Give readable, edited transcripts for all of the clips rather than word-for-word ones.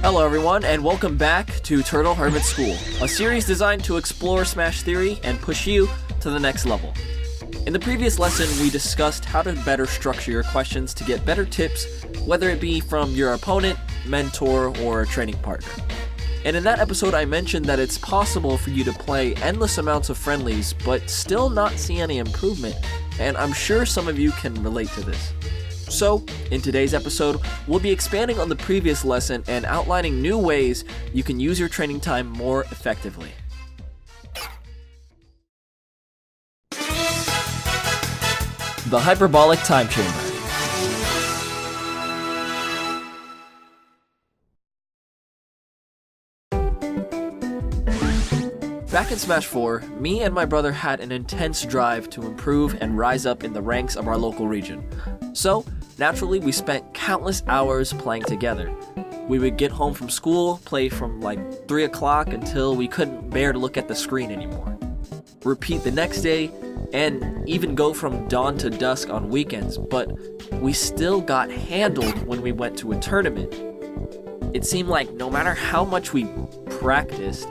Hello everyone, and welcome back to Turtle Hermit School, a series designed to explore Smash theory and push you to the next level. In the previous lesson, we discussed how to better structure your questions to get better tips, whether it be from your opponent, mentor, or a training partner. And in that episode, I mentioned that it's possible for you to play endless amounts of friendlies, but still not see any improvement, and I'm sure some of you can relate to this. So, in today's episode, we'll be expanding on the previous lesson and outlining new ways you can use your training time more effectively. The Hyperbolic Time Chamber. Back in Smash 4, me and my brother had an intense drive to improve and rise up in the ranks of our local region. So, naturally, we spent countless hours playing together. We would get home from school, play from like 3 o'clock until we couldn't bear to look at the screen anymore. Repeat the next day, and even go from dawn to dusk on weekends, but we still got handled when we went to a tournament. It seemed like no matter how much we practiced,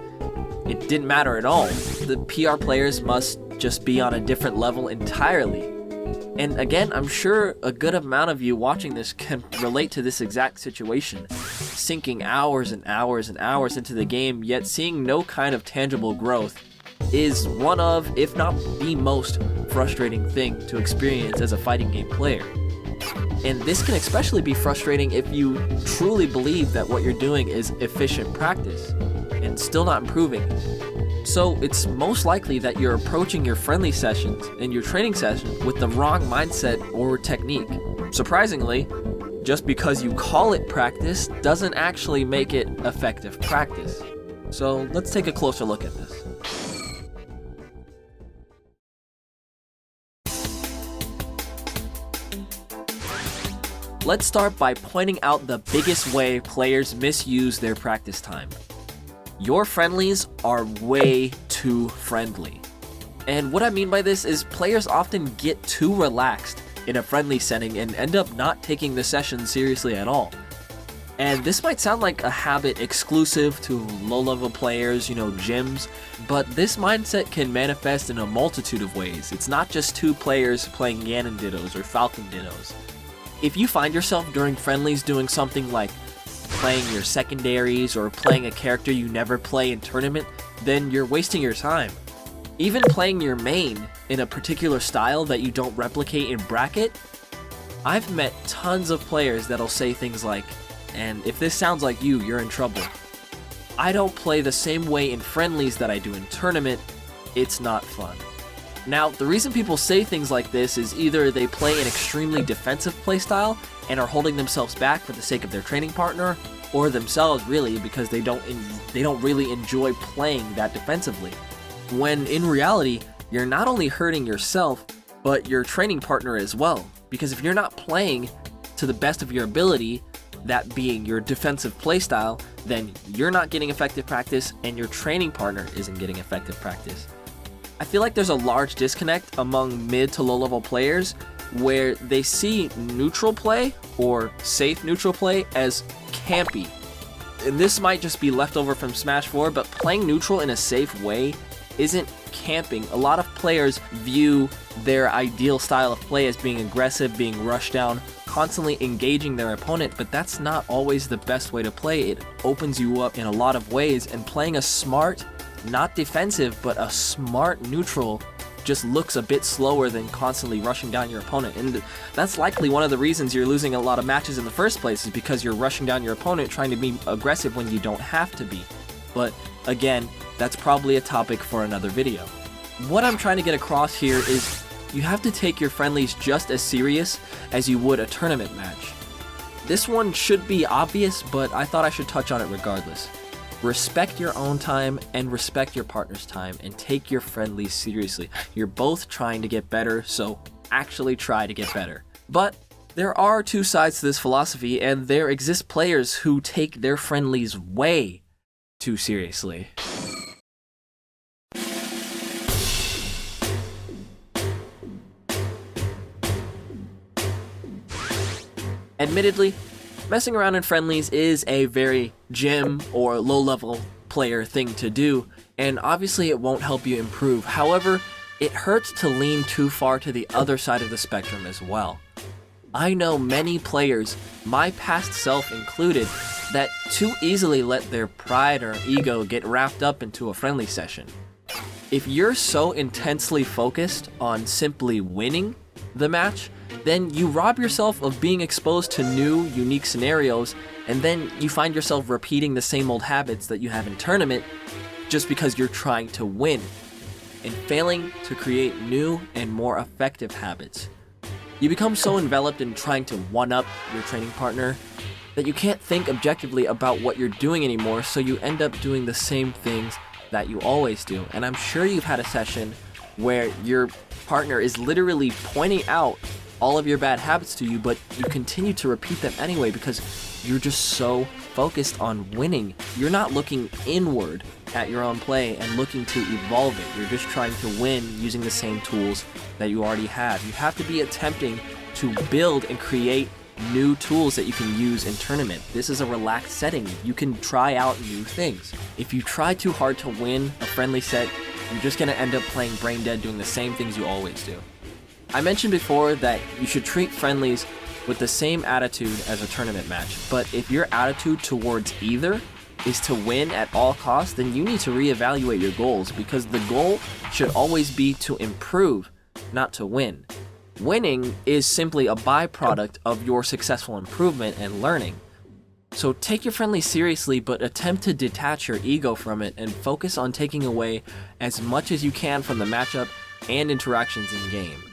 it didn't matter at all. The PR players must just be on a different level entirely. And again, I'm sure a good amount of you watching this can relate to this exact situation. Sinking hours and hours and hours into the game, yet seeing no kind of tangible growth is one of, if not the most frustrating thing to experience as a fighting game player. And this can especially be frustrating if you truly believe that what you're doing is efficient practice and still not improving. So it's most likely that you're approaching your friendly sessions and your training sessions with the wrong mindset or technique. Surprisingly, just because you call it practice doesn't actually make it effective practice. So let's take a closer look at this. Let's start by pointing out the biggest way players misuse their practice time. Your friendlies are way too friendly. And what I mean by this is players often get too relaxed in a friendly setting and end up not taking the session seriously at all. And this might sound like a habit exclusive to low-level players, gyms, but this mindset can manifest in a multitude of ways. It's not just two players playing Ganon Dittos or Falcon Dittos. If you find yourself during friendlies doing something like playing your secondaries or playing a character you never play in tournament, then you're wasting your time. Even playing your main in a particular style that you don't replicate in bracket, I've met tons of players that'll say things like, and if this sounds like you, you're in trouble. I don't play the same way in friendlies that I do in tournament, it's not fun. Now, the reason people say things like this is either they play an extremely defensive playstyle and are holding themselves back for the sake of their training partner, or themselves really because they don't really enjoy playing that defensively. When in reality, you're not only hurting yourself, but your training partner as well. Because if you're not playing to the best of your ability, that being your defensive playstyle, then you're not getting effective practice and your training partner isn't getting effective practice. I feel like there's a large disconnect among mid to low level players where they see neutral play or safe neutral play as campy. And this might just be leftover from Smash 4, but playing neutral in a safe way isn't camping. A lot of players view their ideal style of play as being aggressive, being rushed down, constantly engaging their opponent, but that's not always the best way to play. It opens you up in a lot of ways, and playing a smart, not defensive, but a smart neutral just looks a bit slower than constantly rushing down your opponent. And that's likely one of the reasons you're losing a lot of matches in the first place, is because you're rushing down your opponent trying to be aggressive when you don't have to be. But again, that's probably a topic for another video. What I'm trying to get across here is you have to take your friendlies just as serious as you would a tournament match. This one should be obvious, but I thought I should touch on it regardless. Respect your own time and respect your partner's time and take your friendlies seriously. You're both trying to get better, so actually try to get better. But there are two sides to this philosophy, and there exist players who take their friendlies way too seriously. Admittedly, Messing around in friendlies is a very gym or low-level player thing to do, and obviously it won't help you improve. However, it hurts to lean too far to the other side of the spectrum as well. I know many players, my past self included, that too easily let their pride or ego get wrapped up into a friendly session. If you're so intensely focused on simply winning the match, then you rob yourself of being exposed to new, unique scenarios, and then you find yourself repeating the same old habits that you have in tournament just because you're trying to win, and failing to create new and more effective habits. You become so enveloped in trying to one-up your training partner that you can't think objectively about what you're doing anymore, so you end up doing the same things that you always do. And I'm sure you've had a session where your partner is literally pointing out all of your bad habits to you, but you continue to repeat them anyway because you're just so focused on winning. You're not looking inward at your own play and looking to evolve it. You're just trying to win using the same tools that you already have. You have to be attempting to build and create new tools that you can use in tournament. This is a relaxed setting. You can try out new things. If you try too hard to win a friendly set, you're just going to end up playing brain dead doing the same things you always do. I mentioned before that you should treat friendlies with the same attitude as a tournament match, but if your attitude towards either is to win at all costs, then you need to reevaluate your goals, because the goal should always be to improve, not to win. Winning is simply a byproduct of your successful improvement and learning. So take your friendly seriously, but attempt to detach your ego from it and focus on taking away as much as you can from the matchup and interactions in game.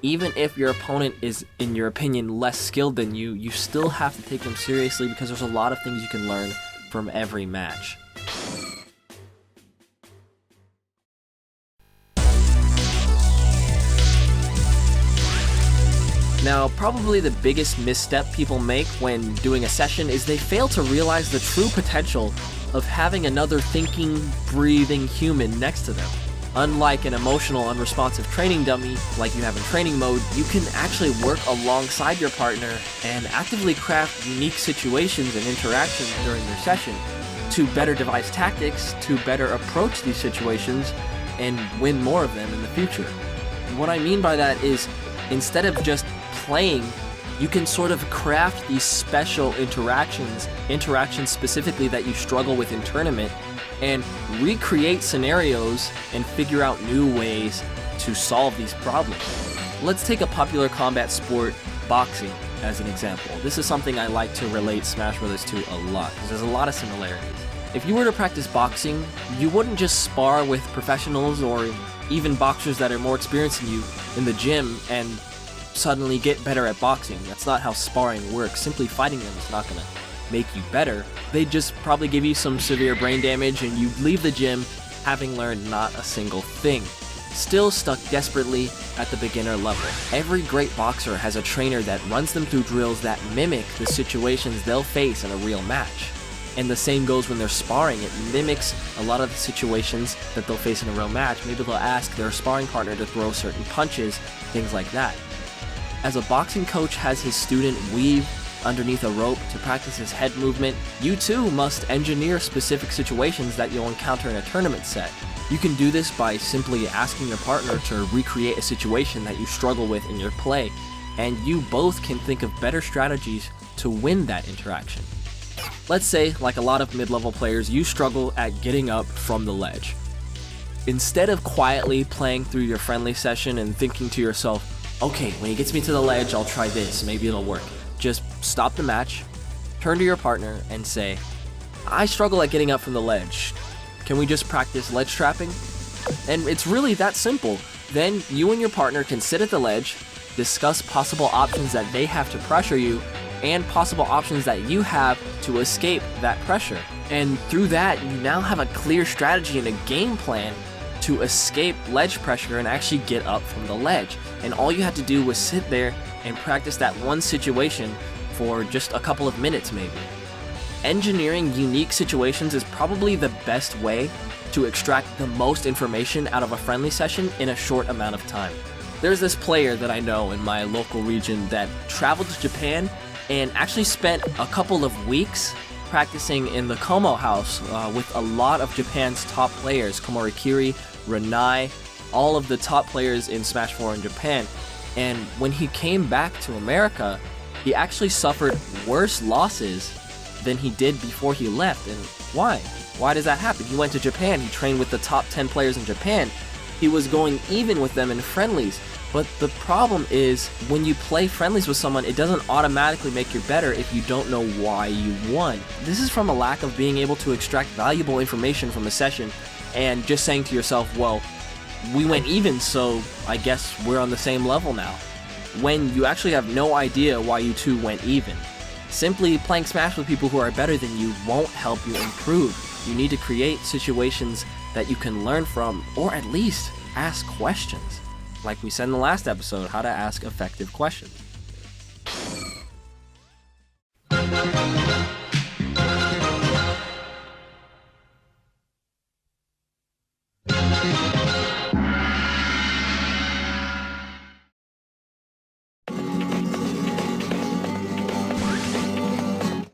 Even if your opponent is, in your opinion, less skilled than you, you still have to take them seriously because there's a lot of things you can learn from every match. Now, probably the biggest misstep people make when doing a session is they fail to realize the true potential of having another thinking, breathing human next to them. Unlike an emotional, unresponsive training dummy like you have in training mode, you can actually work alongside your partner and actively craft unique situations and interactions during your session to better devise tactics to better approach these situations and win more of them in the future. And what I mean by that is, instead of just playing, you can sort of craft these special interactions specifically that you struggle with in tournament, and recreate scenarios and figure out new ways to solve these problems. Let's take a popular combat sport, boxing, as an example. This is something I like to relate Smash Bros. To a lot, because there's a lot of similarities. If you were to practice boxing, you wouldn't just spar with professionals or even boxers that are more experienced than you in the gym and suddenly get better at boxing. That's not how sparring works. Simply fighting them is not going to make you better. They just probably give you some severe brain damage and you leave the gym having learned not a single thing, still stuck desperately at the beginner level. Every great boxer has a trainer that runs them through drills that mimic the situations they'll face in a real match. And the same goes when they're sparring. It mimics a lot of the situations that they'll face in a real match. Maybe they'll ask their sparring partner to throw certain punches, things like that. As a boxing coach has his student weave underneath a rope to practice his head movement, you too must engineer specific situations that you'll encounter in a tournament set. You can do this by simply asking your partner to recreate a situation that you struggle with in your play, and you both can think of better strategies to win that interaction. Let's say, like a lot of mid-level players, you struggle at getting up from the ledge. Instead of quietly playing through your friendly session and thinking to yourself, okay, when he gets me to the ledge, I'll try this, maybe it'll work. Just stop the match, turn to your partner, and say, I struggle at getting up from the ledge. Can we just practice ledge trapping? And it's really that simple. Then you and your partner can sit at the ledge, discuss possible options that they have to pressure you, and possible options that you have to escape that pressure. And through that, you now have a clear strategy and a game plan to escape ledge pressure and actually get up from the ledge. And all you had to do was sit there and practice that one situation for just a couple of minutes maybe. Engineering unique situations is probably the best way to extract the most information out of a friendly session in a short amount of time. There's this player that I know in my local region that traveled to Japan and actually spent a couple of weeks practicing in the Como house with a lot of Japan's top players, Komori Kiri, Renai, all of the top players in Smash 4 in Japan. And when he came back to America, he actually suffered worse losses than he did before he left. And why? Why does that happen? He went to Japan, he trained with the top 10 players in Japan, he was going even with them in friendlies. But the problem is, when you play friendlies with someone, it doesn't automatically make you better if you don't know why you won. This is from a lack of being able to extract valuable information from a session and just saying to yourself, well, we went even, so I guess we're on the same level now, when you actually have no idea why you two went even. Simply playing Smash with people who are better than you won't help you improve. You need to create situations that you can learn from, or at least ask questions. Like we said in the last episode, how to ask effective questions.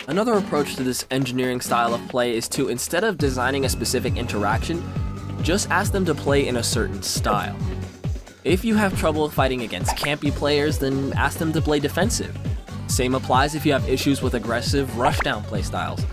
Another approach to this engineering style of play is to, instead of designing a specific interaction, just ask them to play in a certain style. If you have trouble fighting against campy players, then ask them to play defensive. Same applies if you have issues with aggressive rushdown playstyles.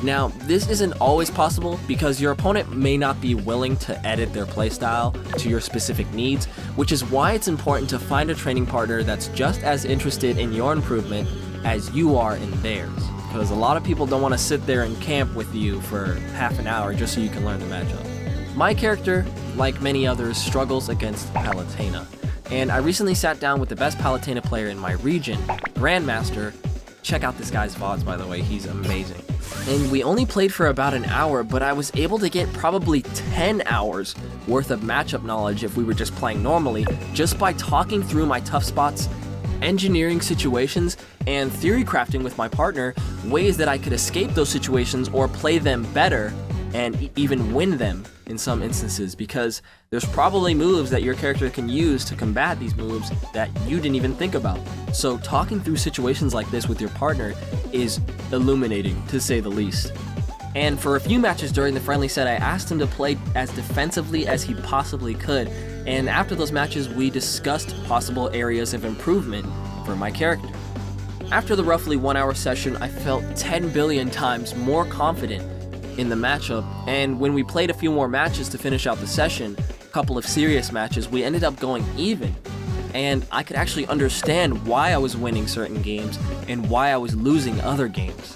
Now, this isn't always possible because your opponent may not be willing to edit their playstyle to your specific needs, which is why it's important to find a training partner that's just as interested in your improvement as you are in theirs. Because a lot of people don't want to sit there and camp with you for half an hour just so you can learn the matchup. My character, like many others, struggles against Palutena, and I recently sat down with the best Palutena player in my region, Grandmaster. Check out this guy's VODs, by the way, he's amazing. And we only played for about an hour, but I was able to get probably 10 hours worth of matchup knowledge if we were just playing normally, just by talking through my tough spots, engineering situations, and theory crafting with my partner ways that I could escape those situations or play them better and even win them in some instances, because there's probably moves that your character can use to combat these moves that you didn't even think about. So talking through situations like this with your partner is illuminating, to say the least. And for a few matches during the friendly set, I asked him to play as defensively as he possibly could, and after those matches we discussed possible areas of improvement for my character. After the roughly 1 hour session, I felt 10 billion times more confident in the matchup, and when we played a few more matches to finish out the session, a couple of serious matches, we ended up going even. And I could actually understand why I was winning certain games and why I was losing other games.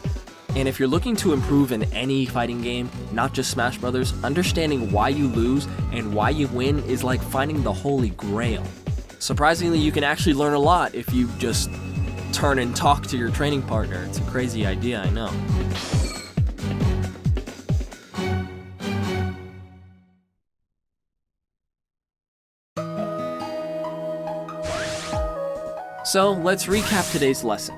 And if you're looking to improve in any fighting game, not just Smash Brothers, understanding why you lose and why you win is like finding the Holy Grail. Surprisingly, you can actually learn a lot if you just turn and talk to your training partner. It's a crazy idea, I know. So let's recap today's lesson.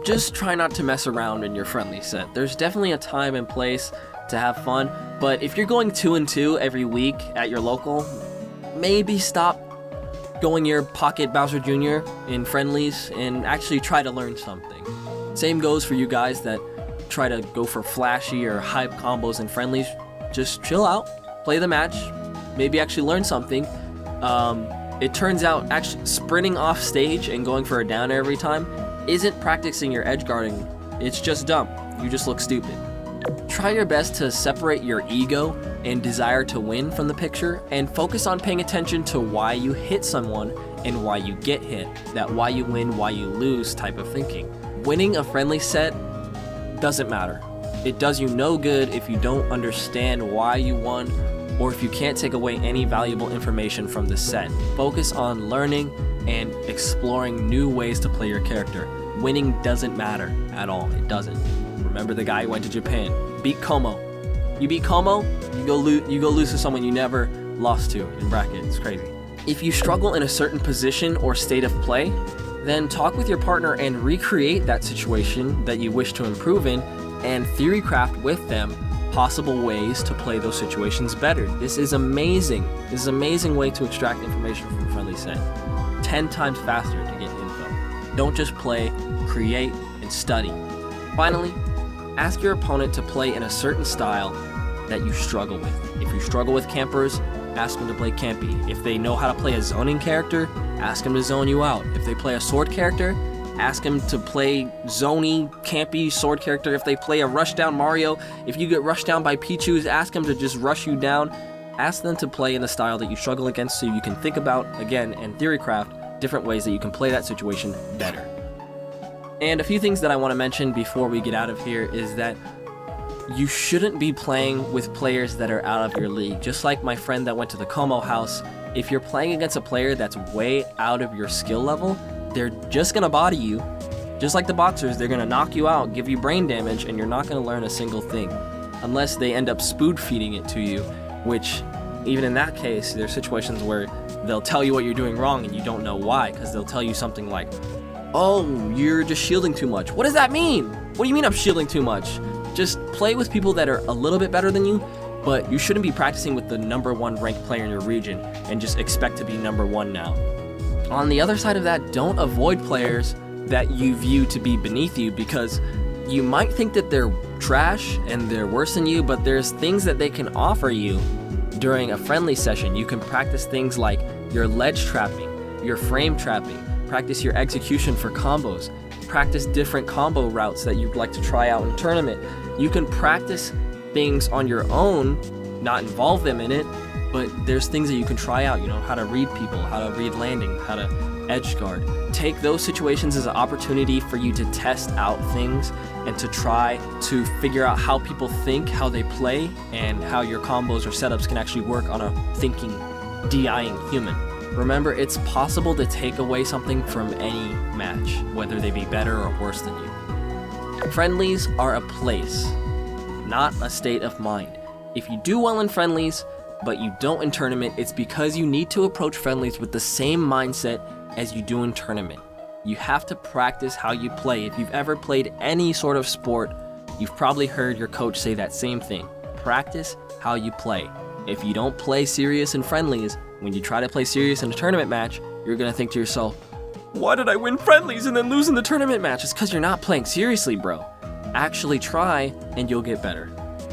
Just try not to mess around in your friendly set. There's definitely a time and place to have fun, but if you're going 2-2 every week at your local, maybe stop going your pocket Bowser Jr. in friendlies and actually try to learn something. Same goes for you guys that try to go for flashy or hype combos in friendlies. Just chill out, play the match, maybe actually learn something. It turns out actually sprinting off stage and going for a down air every time isn't practicing your edge guarding, it's just dumb. You just look stupid. Try your best to separate your ego and desire to win from the picture and focus on paying attention to why you hit someone and why you get hit. That why you win, why you lose type of thinking. Winning a friendly set doesn't matter. It does you no good if you don't understand why you won or if you can't take away any valuable information from the set. Focus on learning and exploring new ways to play your character. Winning doesn't matter at all. It doesn't. Remember the guy who went to Japan. Beat Como. You beat Como, you go lose to someone you never lost to, in bracket. It's crazy. If you struggle in a certain position or state of play, then talk with your partner and recreate that situation that you wish to improve in and theory craft with them possible ways to play those situations better. This is amazing. This is an amazing way to extract information from a friendly set. 10 times faster to get info. Don't just play, create, and study. Finally, ask your opponent to play in a certain style that you struggle with. If you struggle with campers, ask them to play campy. If they know how to play a zoning character, ask them to zone you out. If they play a sword character, ask them to play zony, campy sword character. If they play a rush down Mario, if you get rushed down by Pichus, ask them to just rush you down. Ask them to play in the style that you struggle against so you can think about, again, and theorycraft different ways that you can play that situation better. And a few things that I want to mention before we get out of here is that you shouldn't be playing with players that are out of your league. Just like my friend that went to the Como house, if you're playing against a player that's way out of your skill level, they're just going to body you. Just like the boxers, they're going to knock you out, give you brain damage, and you're not going to learn a single thing. Unless they end up spoon feeding it to you, which, even in that case, there's situations where they'll tell you what you're doing wrong and you don't know why, because they'll tell you something like, oh, you're just shielding too much. What does that mean? What do you mean I'm shielding too much? Just play with people that are a little bit better than you, but you shouldn't be practicing with the #1 ranked player in your region and just expect to be #1 now. On the other side of that, don't avoid players that you view to be beneath you, because you might think that they're trash and they're worse than you, but there's things that they can offer you during a friendly session. You can practice things like your ledge trapping, your frame trapping, practice your execution for combos, practice different combo routes that you'd like to try out in tournament. You can practice things on your own, not involve them in it, but there's things that you can try out, how to read people, how to read landing, how to edge guard. Take those situations as an opportunity for you to test out things and to try to figure out how people think, how they play, and how your combos or setups can actually work on a thinking, DIing human. Remember, it's possible to take away something from any match, whether they be better or worse than you. Friendlies are a place, not a state of mind. If you do well in friendlies, but you don't in tournament, it's because you need to approach friendlies with the same mindset as you do in tournament. You have to practice how you play. If you've ever played any sort of sport, you've probably heard your coach say that same thing. Practice how you play. If you don't play serious in friendlies, when you try to play serious in a tournament match, you're gonna think to yourself, why did I win friendlies and then lose in the tournament match? It's because you're not playing seriously, bro. Actually try and you'll get better.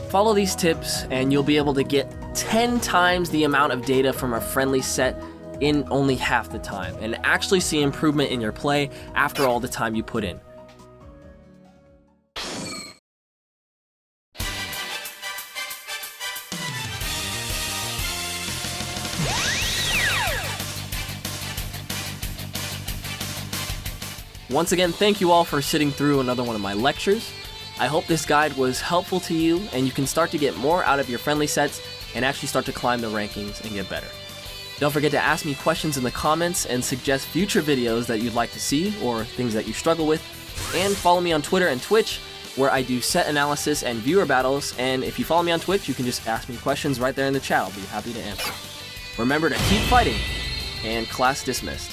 Follow these tips and you'll be able to get 10 times the amount of data from a friendly set in only half the time, and actually see improvement in your play after all the time you put in. Once again, thank you all for sitting through another one of my lectures. I hope this guide was helpful to you and you can start to get more out of your friendly sets and actually start to climb the rankings and get better. Don't forget to ask me questions in the comments and suggest future videos that you'd like to see or things that you struggle with. And follow me on Twitter and Twitch, where I do set analysis and viewer battles. And if you follow me on Twitch, you can just ask me questions right there in the chat. I'll be happy to answer. Remember to keep fighting, and class dismissed.